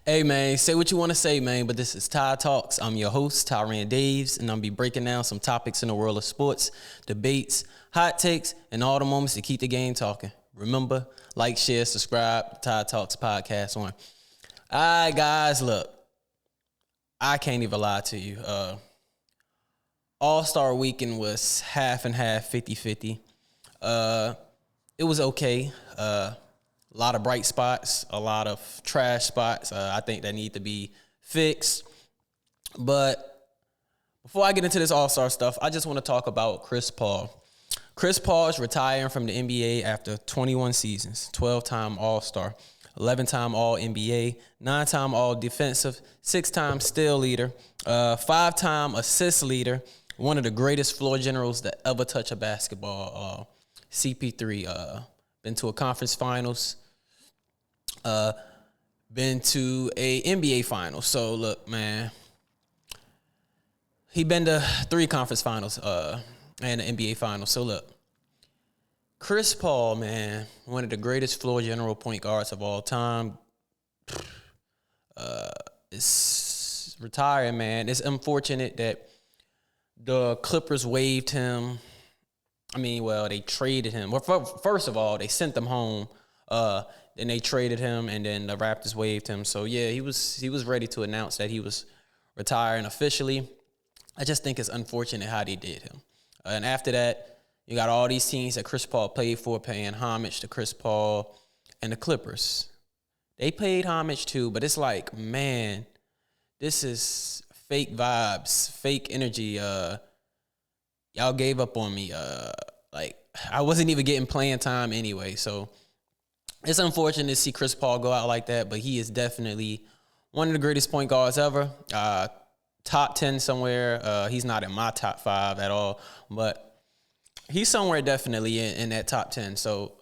Hey, man, say what you want to say, man, but this is Ty Talks. I'm your host, Tyran Daves, and I'll be breaking down some topics in the world of sports, debates, hot takes, and all the moments to keep the game talking. Remember, like, share, subscribe to Ty Talks podcast on. All right, guys, look, I can't even lie to you. All-Star Weekend was half and half, 50-50. It was okay. A lot of bright spots, a lot of trash spots. I think that need to be fixed. But before I get into this All-Star stuff, I just want to talk about Chris Paul. Chris Paul is retiring from the NBA after 21 seasons, 12-time All-Star, 11-time All-NBA, 9-time All-Defensive, 6-time steal leader, 5-time assist leader, one of the greatest floor generals that ever touch a basketball, CP3. Been to a conference finals, been to a NBA final. So look, man, he been to 3 conference finals and an NBA final. So look, Chris Paul, man, one of the greatest floor general point guards of all time, is retiring, man. It's unfortunate that the Clippers waived him. I mean, well, they traded him. Well, first of all, they sent him home. Then they traded him, and then the Raptors waived him. So yeah, he was ready to announce that he was retiring officially. I just think it's unfortunate how they did him. And after that, you got all these teams that Chris Paul played for paying homage to Chris Paul, and the Clippers. They paid homage too, but it's like, man, this is fake vibes, fake energy. Y'all gave up on me. Like, I wasn't even getting playing time anyway. So it's unfortunate to see Chris Paul go out like that, but he is definitely one of the greatest point guards ever. Top 10 somewhere. He's not in my top 5 at all, but he's somewhere definitely in that top 10. So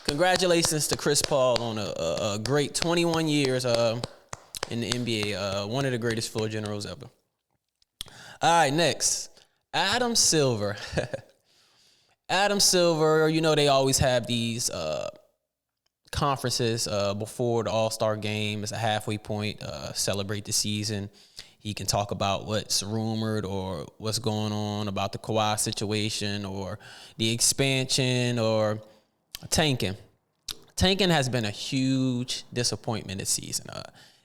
congratulations to Chris Paul on a great 21 years in the NBA. One of the greatest floor generals ever. All right, next. Adam Silver. Adam Silver, you know they always have these conferences before the All-Star game. It's a halfway point, celebrate the season. He can talk about what's rumored or what's going on about the Kawhi situation or the expansion or tanking. Tanking has been a huge disappointment this season.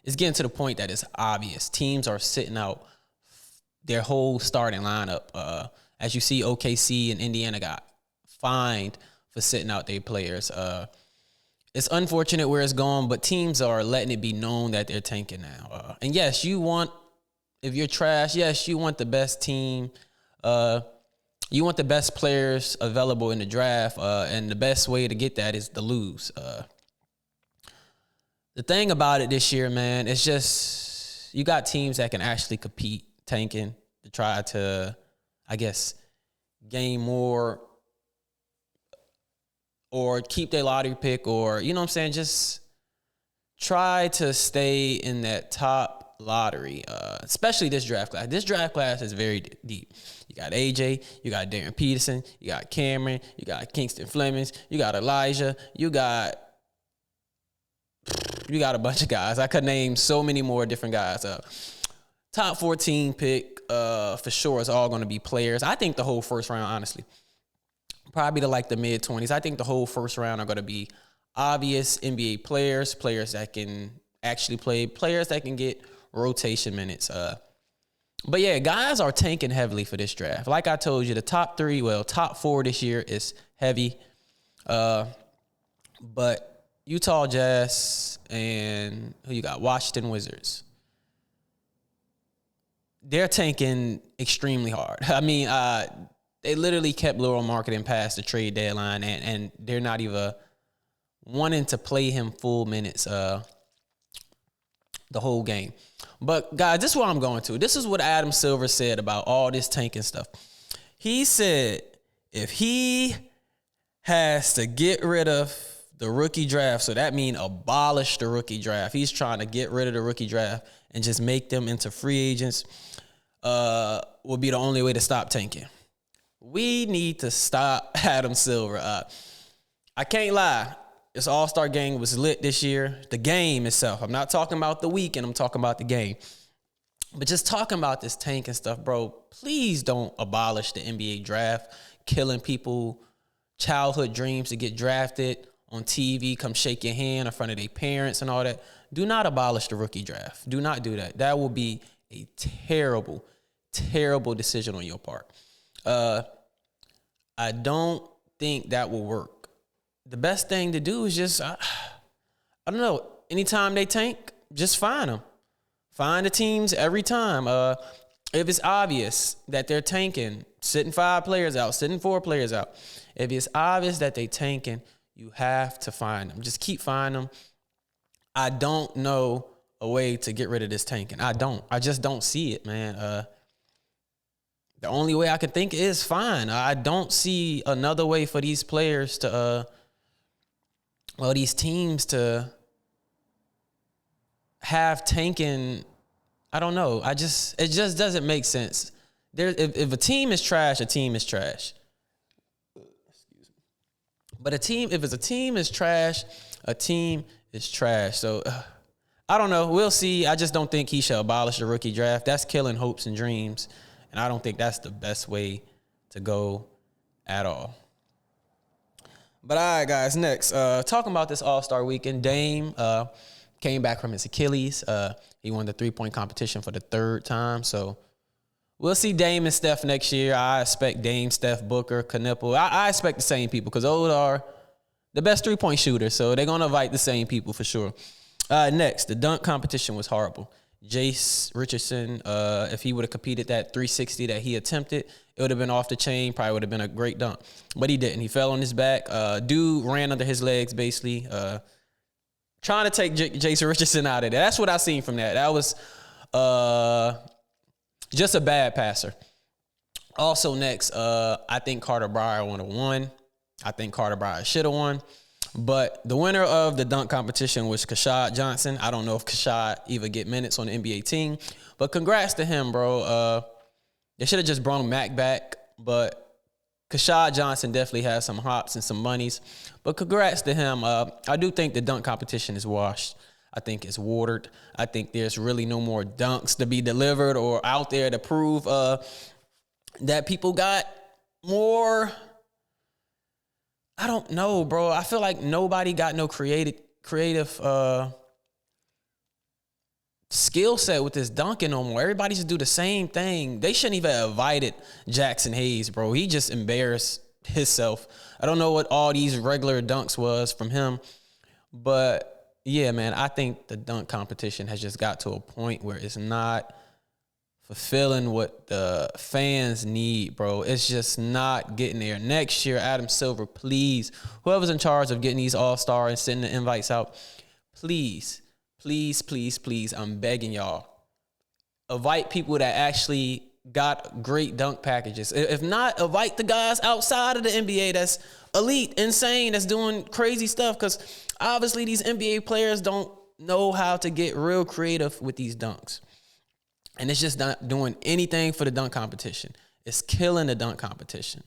It's getting to the point that it's obvious. Teams are sitting out their whole starting lineup. As you see, OKC and Indiana got fined for sitting out their players. It's unfortunate where it's going, but teams are letting it be known that they're tanking now. And yes, if you're trash, yes, you want the best team. You want the best players available in the draft, and the best way to get that is to lose. The thing about it this year, man, it's just you got teams that can actually compete tanking to try to, I guess, gain more or keep their lottery pick or, you know what I'm saying, just try to stay in that top lottery, especially this draft class. This draft class is very deep. You got AJ, you got Darren Peterson, you got Cameron, you got Kingston Flemings, you got Elijah, you got a bunch of guys. I could name so many more different guys. Top 14 pick for sure is all going to be players. I think the whole first round, honestly, probably to like the mid-20s. I think the whole first round are going to be obvious NBA players, players that can actually play, players that can get rotation minutes. But yeah, guys are tanking heavily for this draft. Like I told you, the top 4 this year is heavy. But Utah Jazz and who you got? Washington Wizards. They're tanking extremely hard. I mean, they literally kept Laurel Marketing past the trade deadline, and they're not even wanting to play him full minutes the whole game. But, guys, this is what I'm going to. This is what Adam Silver said about all this tanking stuff. He said if he has to get rid of the rookie draft, so that means abolish the rookie draft. He's trying to get rid of the rookie draft and just make them into free agents, will be the only way to stop tanking. We need to stop Adam Silver. I can't lie. This All-Star game was lit this year. The game itself. I'm not talking about the weekend. I'm talking about the game. But just talking about this tank and stuff, bro, please don't abolish the NBA draft, killing people childhood dreams to get drafted on TV, come shake your hand in front of their parents and all that. Do not abolish the rookie draft. Do not do that. That will be a terrible, terrible decision on your part. I don't think that will work. The best thing to do is just, I don't know, anytime they tank, just find them. Find the teams every time. If it's obvious that they're tanking, sitting 5 players out, sitting 4 players out. If it's obvious that they tanking, you have to find them. Just keep finding them. I don't know a way to get rid of this tanking. I just don't see it, man. The only way I can think is fine. I don't see another way for these players to, these teams to have tanking. I don't know. it just doesn't make sense. If a team is trash, a team is trash. Excuse me. But if it's a team is trash, a team is trash. So I don't know. We'll see. I just don't think he shall abolish the rookie draft. That's killing hopes and dreams. And I don't think that's the best way to go at all. But all right, guys, next. Talking about this All-Star weekend, Dame came back from his Achilles. He won the 3-point competition for the 3rd time. So we'll see Dame and Steph next year. I expect Dame, Steph, Booker, Knipple. I expect the same people because those are the best 3-point shooters. So they're going to invite the same people for sure. Next, the dunk competition was horrible. Jace Richardson, if he would have competed that 360 that he attempted, it would have been off the chain. Probably would have been a great dunk. But he didn't. He fell on his back. Dude ran under his legs, basically, trying to take Jason Richardson out of there. That's what I seen from that. That was just a bad passer. Also next, I think Carter Bryant would have won. I think Carter Bryant should have won. But the winner of the dunk competition was Kashad Johnson. I don't know if Kashad even get minutes on the NBA team. But congrats to him, bro. They should have just brought Mac back. But Kashad Johnson definitely has some hops and some monies. But congrats to him. I do think the dunk competition is washed. I think it's watered. I think there's really no more dunks to be delivered or out there to prove that people got more. I don't know, bro. I feel like nobody got no creative skill set with this dunking no more. Everybody just do the same thing. They shouldn't even have invited Jackson Hayes, bro. He just embarrassed himself. I don't know what all these regular dunks was from him. But, yeah, man, I think the dunk competition has just got to a point where it's not fulfilling what the fans need, bro. It's just not getting there. Next year, Adam Silver, please, whoever's in charge of getting these all-star and sending the invites out, please, please, please, please, I'm begging y'all, invite people that actually got great dunk packages. If not, invite the guys outside of the NBA that's elite, insane, that's doing crazy stuff, because obviously these NBA players don't know how to get real creative with these dunks. And it's just not doing anything for the dunk competition. It's killing the dunk competition.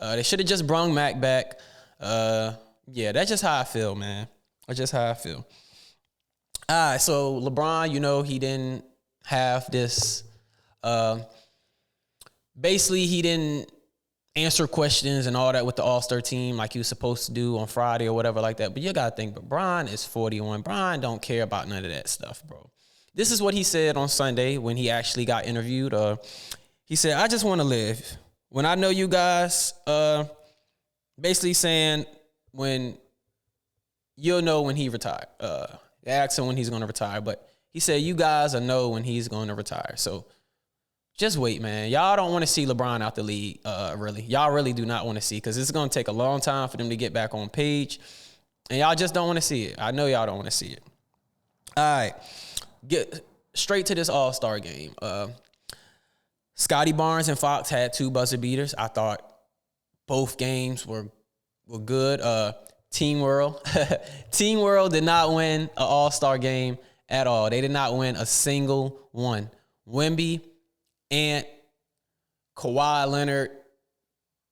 They should have just brung Mac back. Yeah, that's just how I feel, man. That's just how I feel. All right, so LeBron, you know, he didn't have this. Basically, he didn't answer questions and all that with the All-Star team like he was supposed to do on Friday or whatever like that. But you got to think, but Bron is 41. Bron don't care about none of that stuff, bro. This is what he said on Sunday when he actually got interviewed. He said, I just want to live. When I know you guys, basically saying when you'll know when he retired. They asked him when he's going to retire, but he said, you guys will know when he's going to retire. So just wait, man. Y'all don't want to see LeBron out the league, really. Y'all really do not want to see, because it's going to take a long time for them to get back on page. And y'all just don't want to see it. I know y'all don't want to see it. All right. Get straight to this All-Star game. Scotty Barnes and Fox had 2 buzzer beaters. I thought both games were good. Team World. Team World did not win an All-Star game at all. They did not win a single one. Wemby, Ant, Kawhi Leonard,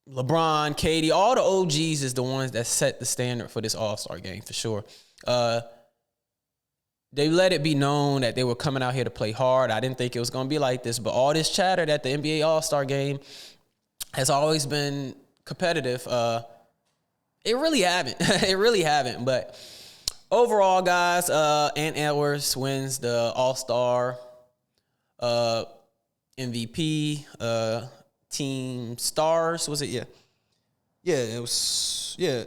LeBron, KD, all the OGs is the ones that set the standard for this All-Star game for sure. They let it be known that they were coming out here to play hard. I didn't think it was going to be like this, but all this chatter that the NBA All-Star game has always been competitive. It really haven't. It really haven't. But overall, guys, Ant Edwards wins the All-Star MVP. Team Stars, was it? Yeah. Yeah, it was. Yeah.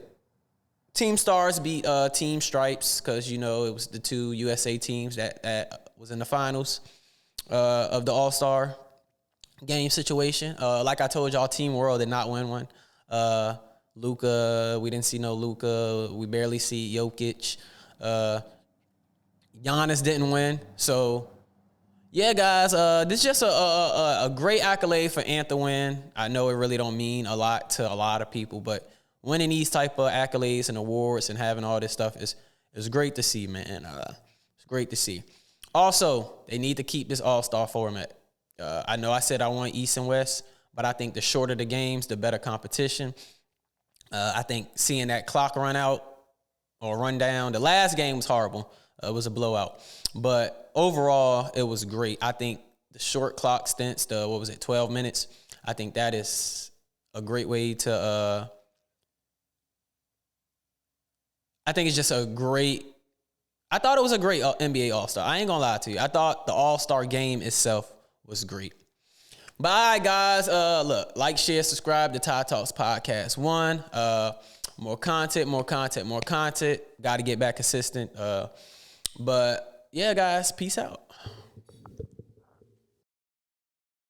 Team Stars beat Team Stripes because, it was the two USA teams that was in the finals of the All-Star game situation. Like I told y'all, Team World did not win one. Luka, we didn't see no Luka. We barely see Jokic. Giannis didn't win. So, yeah, guys, this is just a great accolade for Ant to win. I know it really don't mean a lot to a lot of people, but winning these type of accolades and awards and having all this stuff is great to see, man. It's great to see. Also, they need to keep this All-Star format. I know I said I want East and West, but I think the shorter the games, the better competition. I think seeing that clock run out or run down, the last game was horrible. It was a blowout. But overall, it was great. I think the short clock stints, 12 minutes, I think that is a great way to I think it's just I thought it was a great NBA All-Star. I ain't gonna lie to you. I thought the All-Star game itself was great. But all right, guys, look, like, share, subscribe to Ty Talks Podcast 1. More content. Got to get back consistent. But yeah, guys, peace out.